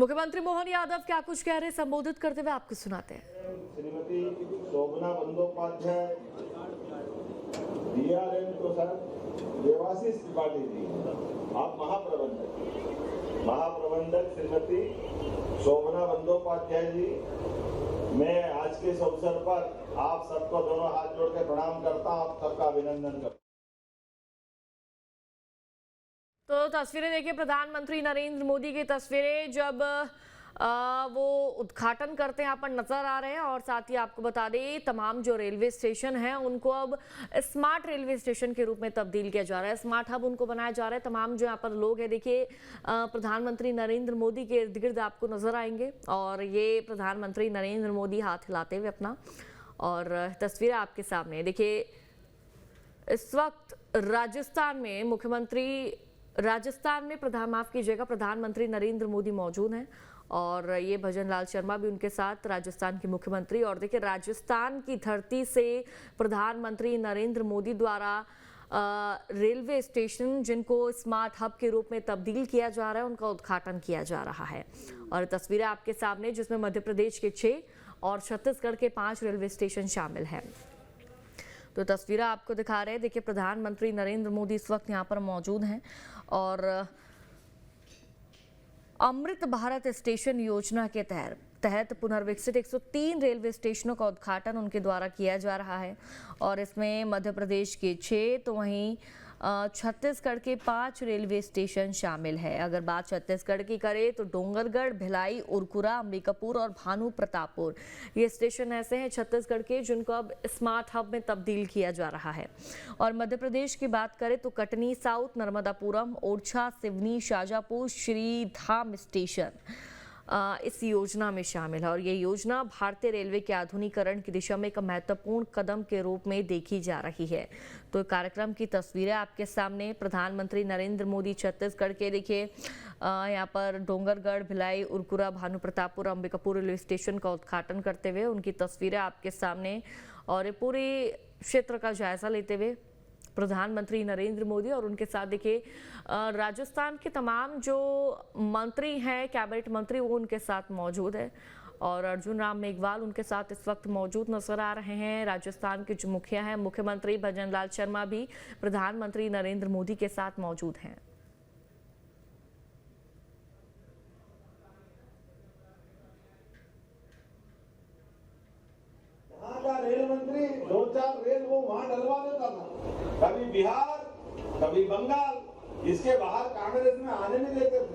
मुख्यमंत्री मोहन यादव क्या कुछ कह रहे, संबोधित करते हुए आपको सुनाते हैं। श्रीमती शोभना बंदोपाध्याय DRM को सर देवाशीष त्रिपाठी जी, आप महाप्रबंधक श्रीमती शोभना बंदोपाध्याय जी, मैं आज के इस अवसर पर आप सबको दोनों हाथ जोड़ के प्रणाम करता हूं, आप सबका अभिनंदन करता हूं। तो तस्वीरें देखिए, प्रधानमंत्री नरेंद्र मोदी की तस्वीरें जब वो उद्घाटन करते हैं यहाँ पर नजर आ रहे हैं। और साथ ही आपको बता दें, तमाम जो रेलवे स्टेशन हैं उनको अब स्मार्ट रेलवे स्टेशन के रूप में तब्दील किया जा रहा है, स्मार्ट हब उनको बनाया जा रहा है। तमाम जो यहाँ पर लोग हैं, देखिए प्रधानमंत्री नरेंद्र मोदी के इर्द गिर्द आपको नजर आएंगे और ये प्रधानमंत्री नरेंद्र मोदी हाथ हिलाते हुए अपना, और तस्वीरें आपके सामने देखिए। इस वक्त राजस्थान में प्रधानमंत्री नरेंद्र मोदी मौजूद हैं और ये भजन लाल शर्मा भी उनके साथ, राजस्थान के मुख्यमंत्री। और देखिए, राजस्थान की धरती से प्रधानमंत्री नरेंद्र मोदी द्वारा रेलवे स्टेशन जिनको स्मार्ट हब के रूप में तब्दील किया जा रहा है, उनका उद्घाटन किया जा रहा है। और तस्वीरें आपके सामने, जिसमें मध्य प्रदेश के 6 और छत्तीसगढ़ के 5 रेलवे स्टेशन शामिल हैं। तो तस्वीरें आपको दिखा रहे हैं। देखिए, प्रधानमंत्री नरेंद्र मोदी इस वक्त यहाँ पर मौजूद हैं और अमृत भारत स्टेशन योजना के तहत पुनर्विकसित 103 रेलवे स्टेशनों का उद्घाटन उनके द्वारा किया जा रहा है। और इसमें मध्य प्रदेश के 6 तो वहीं छत्तीसगढ़ के 5 रेलवे स्टेशन शामिल है। अगर बात छत्तीसगढ़ की करें तो डोंगरगढ़, भिलाई, उरकुरा, अंबिकापुर और भानु प्रतापपुर, ये स्टेशन ऐसे हैं छत्तीसगढ़ के जिनको अब स्मार्ट हब में तब्दील किया जा रहा है। और मध्य प्रदेश की बात करें तो कटनी साउथ, नर्मदापुरम, ओरछा, सिवनी, शाजापुर, श्रीधाम स्टेशन इस योजना में शामिल है। और ये योजना भारतीय रेलवे के आधुनिकीकरण की दिशा में एक महत्वपूर्ण कदम के रूप में देखी जा रही है। तो कार्यक्रम की तस्वीरें आपके सामने, प्रधानमंत्री नरेंद्र मोदी छत्तीसगढ़ के, देखिए यहाँ पर डोंगरगढ़, भिलाई, उरकुरा, भानु प्रतापपुर, अंबिकापुर रेलवे स्टेशन का उद्घाटन करते हुए उनकी तस्वीरें आपके सामने, और ये पूरे क्षेत्र का जायजा लेते हुए प्रधानमंत्री नरेंद्र मोदी। और उनके साथ देखिए राजस्थान के तमाम जो मंत्री हैं, कैबिनेट मंत्री, वो उनके साथ मौजूद है। और अर्जुन राम मेघवाल उनके साथ इस वक्त मौजूद नजर आ रहे हैं। राजस्थान के जो मुखिया हैं, मुख्यमंत्री भजन लाल शर्मा भी प्रधानमंत्री नरेंद्र मोदी के साथ मौजूद हैं। रेल मंत्री 2-4 रेल वो वहां डलवा देता था, कभी बिहार, कभी बंगाल, इसके बाहर कांग्रेस में आने नहीं देते थे।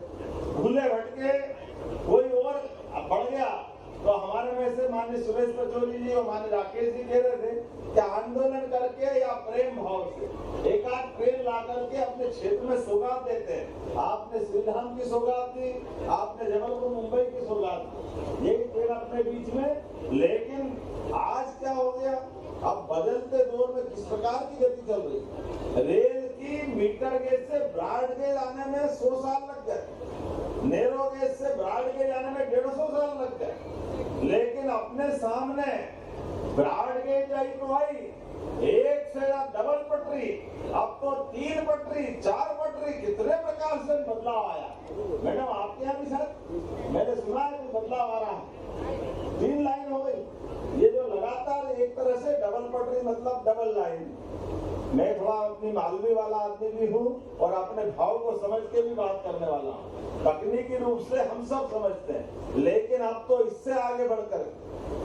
भूले भटके कोई और बढ़ गया तो हमारे में से माननीय सुरेश पचौरी जी और माननीय राकेश जी कह रहे थे कि आंदोलन करके या प्रेम भाव से एक आध ट्रेन ला करके अपने क्षेत्र में सौगात देते हैं। आपने श्रीधाम की सौगात दी, आपने जबलपुर मुंबई की सौगात दी, यही ट्रेन अपने बीच में। लेकिन आज क्या हो गया, अब बदलते दौर में किस प्रकार की गति चल रही है। रेल की मीटर गेज से ब्रॉड गेज आने में 100 साल लग गए, नैरो गेज से ब्रॉड गेज आने में 150 साल लग गए। लेकिन अपने सामने ब्रॉड गेज आई तो आई, एक से डबल पटरी, अब तो 3 पटरी, 4 पटरी, कितने प्रकार से बदलाव आया। मैडम आपके यहाँ भी सर मैंने सुना है कि बदलाव आ रहा है, 3 लाइन हो गई। ये जो लगातार एक तरह से डबल पटरी मतलब डबल लाइन। मैं थोड़ा अपनी मालवी वाला आदमी भी हूँ और अपने भाव को समझ के भी बात करने वाला हूँ। तकनीकी रूप से हम सब समझते हैं, लेकिन अब तो इससे आगे बढ़कर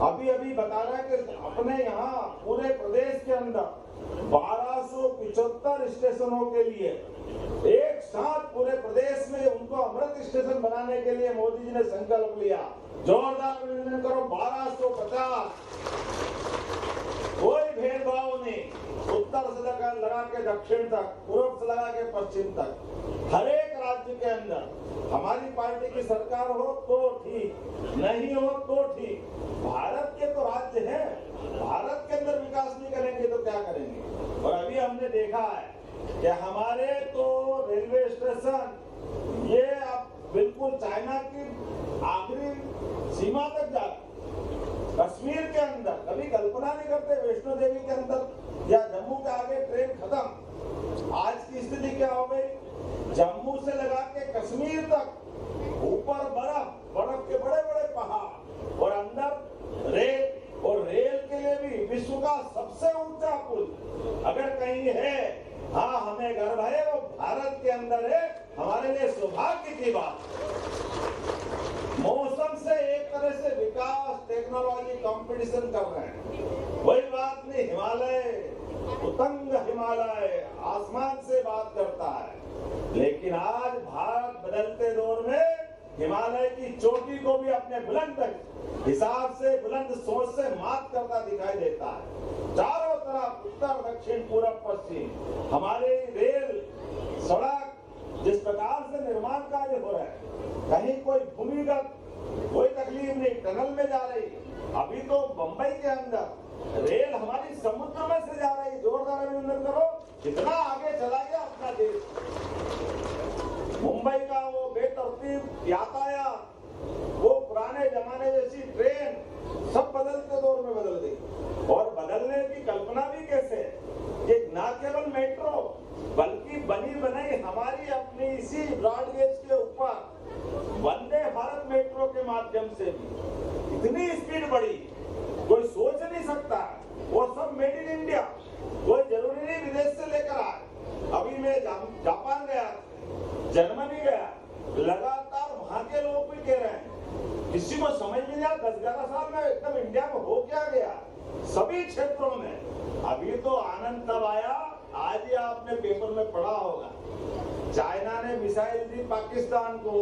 अभी बता रहा है कि अपने यहाँ पूरे प्रदेश के अंदर 1275 स्टेशनों के लिए एक साथ पूरे प्रदेश में उनको अमृत स्टेशन बनाने के लिए मोदी जी ने संकल्प लिया। जोरदार अभिनंदन करो। 1250, कोई भेदभाव नहीं, उत्तर से लगा के दक्षिण तक, पूर्व से लगा के पश्चिम तक, हर एक राज्य के अंदर हमारी पार्टी की सरकार हो तो ठीक, नहीं हो तो ठीक। भारत के तो राज्य हैं, भारत के अंदर विकास नहीं करेंगे तो क्या करेंगे। और अभी हमने देखा है कि हमारे तो रेलवे स्टेशन ये अब बिल्कुल चाइना की आखिरी सीमा तक जाते। कश्मीर के अंदर कभी कल्पना नहीं करते, वैष्णो देवी के अंदर या जम्मू के आगे ट्रेन खत्म। आज की स्थिति क्या हो गई, जम्मू से लगा के कश्मीर तक ऊपर बर्फ कंपटीशन कर रहे हैं। वही बात नहीं, हिमालय उतंग हिमालय आसमान से बात करता है, लेकिन आज भारत बदलते दौर में हिमालय की चोटी को भी अपने बुलंद हिसाब से, बुलंद सोच से मात करता दिखाई देता है। चारों तरफ उत्तर दक्षिण पूरब पश्चिम हमारे रेल सड़क जिस प्रकार से निर्माण कार्य हो रहा है, कहीं कोई भूमिगत कोई तकलीफ नहीं, टनल में जा रही। अभी तो बंबई के अंदर रेल हमारी समुद्र में से जा रही। जोरदार अभिनंदन करो, कितना आगे चला गया अपना देश। मुंबई का वो बेतरतीब यातायात, वो पुराने जमाने जैसी ट्रेन सब बदलते दौर में बदल गई। और बदलने की कल्पना भी कैसे, ये ना केवल मेट्रो बल्कि बनी बनाई हमारी अपनी इसी ब्रॉडगेज के ऊपर वंदे भारत मेट्रो के माध्यम से भी इतनी स्पीड बढ़ी, कोई सोच नहीं सकता। वो सब मेड इन इंडिया, कोई जरूरी नहीं विदेश से लेकर आए। अभी मैं जापान गया, जर्मनी गया, लगातार वहां के लोग भी कह रहे हैं, किसी को समझ नहीं आया 10-11 साल में एकदम इंडिया में हो क्या गया सभी क्षेत्रों में। अभी तो आनंद तब आया, आज ही आपने पेपर में पढ़ा होगा, चाइना ने मिसाइल दी पाकिस्तान को,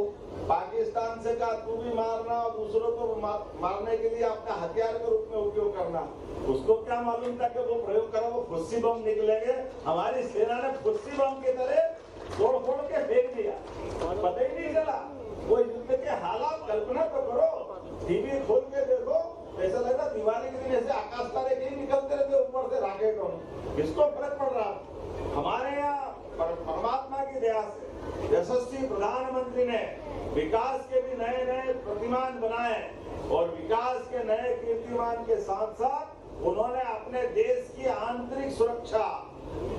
पाकिस्तान से कहा तू भी मारना और दूसरों को मारने के लिए अपना हथियार के रूप में उपयोग करना। उसको क्या मालूम था कि वो प्रयोग करा वो फुस्सी बम निकलेंगे। हमारी सेना ने फुस्सी बम की तरह तोड़ फोड़ के फेंक दिया, पता ही नहीं चला। वो युद्ध के हालात कल्पना तो करो, टीवी खोल के देखो, ऐसा लग रहा दिवाली के दिन ऐसे आकाश तारे कहीं निकलते रहते ऊपर से रॉकेट हों, किसको फर्क पड़ रहा। हमारे यहाँ परमात्मा की दया से यशस्वी प्रधानमंत्री ने विकास के भी नए नए प्रतिमान बनाए और विकास के नए कीर्तिमान के साथ साथ उन्होंने अपने देश की आंतरिक सुरक्षा,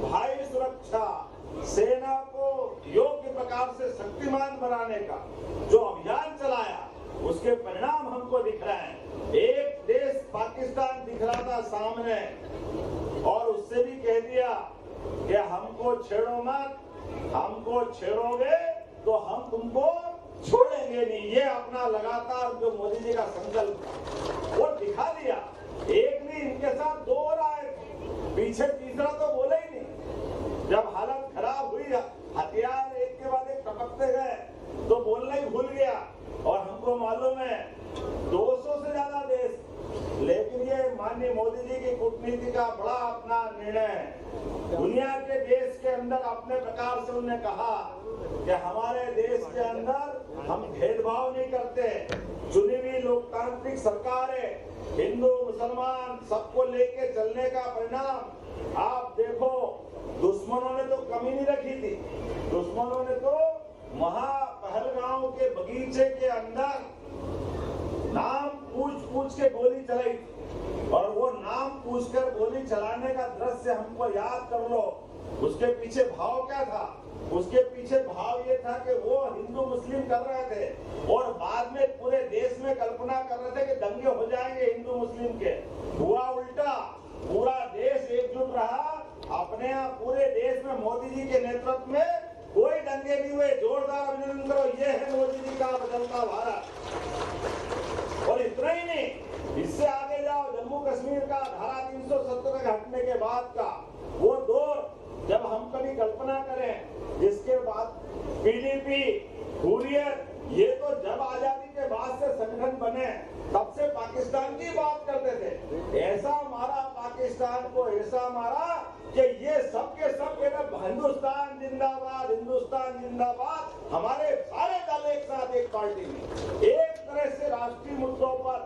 भाई सुरक्षा, सेना को योग्य प्रकार से शक्तिमान बनाने का जो अभियान चलाया, उसके परिणाम हमको दिख रहे हैं। एक देश पाकिस्तान दिख रहा था सामने और उससे भी कह दिया कि हमको छेड़ो मत, हमको छेड़ोगे तो हम तुमको छोड़ेंगे नहीं। ये अपना लगातार जो मोदी जी का संकल्प था वो दिखा दिया। एक नहीं, इनके साथ 2 और आए थे, पीछे तीसरा तो बोले ही नहीं। जब हालत खराब हुई, हथियार एक के बाद एक टपकते गए तो बोलना ही भूल गया। और हमको मालूम है 200 से ज्यादा देश, लेकिन ये माननीय मोदी जी की कूटनीति का बड़ा अपना निर्णय है। दुनिया के देश के अंदर अपने प्रकार से उन्होंने कहा कि हमारे देश के अंदर हम भेदभाव नहीं करते, चुनी हुई लोकतांत्रिक सरकार है, हिंदू मुसलमान सबको लेके चलने का परिणाम आप देखो। दुश्मनों ने तो कमी नहीं रखी थी, दुश्मनों ने तो पहलगांव के बगीचे के अंदर नाम पूछ के गोली चलाई और वो नाम पूछकर गोली चलाने का दृश्य हमको याद कर लो। उसके पीछे भाव क्या था? उसके पीछे भाव ये था कि वो हिंदू मुस्लिम कर रहे थे और बाद में पूरे देश में कल्पना कर रहे थे कि दंगे हो जाएंगे हिंदू मुस्लिम के। हुआ उल्टा, पूरा देश एकजुट रहा। अपने यहाँ पूरे देश में मोदी जी के नेतृत्व में कोई दंगे नहीं हुए। जोरदार अभिनंदन करो, ये है मोदी जी का बदलता भारत। और इतना ही नहीं, इससे आगे जाओ, जम्मू कश्मीर का धारा 370 हटने के बाद का वो दौर जब हम कभी कल्पना करें, जिसके बाद पीडीपी, हुर्रियत, ये तो जब आजादी के बाद से संगठन बने तब से पाकिस्तान की बात करते थे। ऐसा मारा पाकिस्तान को, ऐसा मारा कि ये सब के सब हिंदुस्तान जिंदाबाद, हिंदुस्तान जिंदाबाद। हमारे सारे दल एक साथ एक पार्टी में एक तरह से राष्ट्रीय मुद्दों पर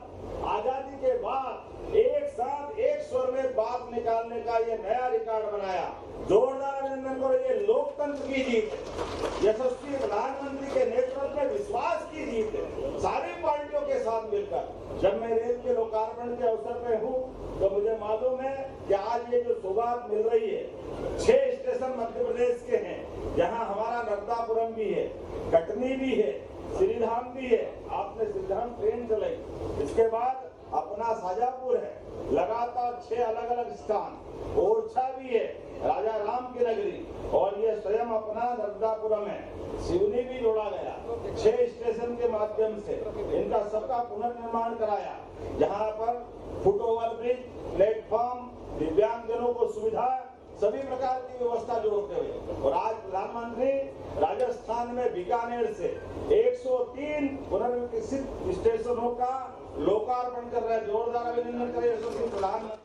आजादी के बाद एक साथ एक स्वर में बात निकालने का ये नया रिकॉर्ड बनाया। जोरदार अभिनंदन करो, ये लोकतंत्र की जीत है, यशस्वी प्रधानमंत्री के नेतृत्व में विश्वास की जीत है, सारी पार्टियों के साथ मिलकर। जब मैं रेल के लोकार्पण के अवसर पे हूँ तो मुझे मालूम है कि आज ये जो सौगात मिल रही है, 6 स्टेशन मध्य प्रदेश के हैं, जहाँ हमारा नर्मदापुरम भी है, कटनी भी है, श्रीधाम भी है। आपने श्रीधाम ट्रेन चलाई, इसके बाद अपना शाजापुर है, लगातार 6 अलग अलग स्थान, ओरछा भी है, राजा राम की नगरी, और ये स्वयं अपना नर्मदापुरम है, सिवनी भी जोड़ा गया। 6 स्टेशन के माध्यम से इनका सबका पुनर्निर्माण कराया, जहाँ पर फुट ओवर ब्रिज, प्लेटफॉर्म, दिव्यांगजनों को सुविधा, सभी प्रकार की व्यवस्था जोड़ते हुए और आज प्रधानमंत्री राजस्थान में बीकानेर से 103 पुनर्विकसित स्टेशनों का लोकार्पण कर रहे हैं। जोरदार अभिनंदन करें यशस्वी प्रधानमंत्री।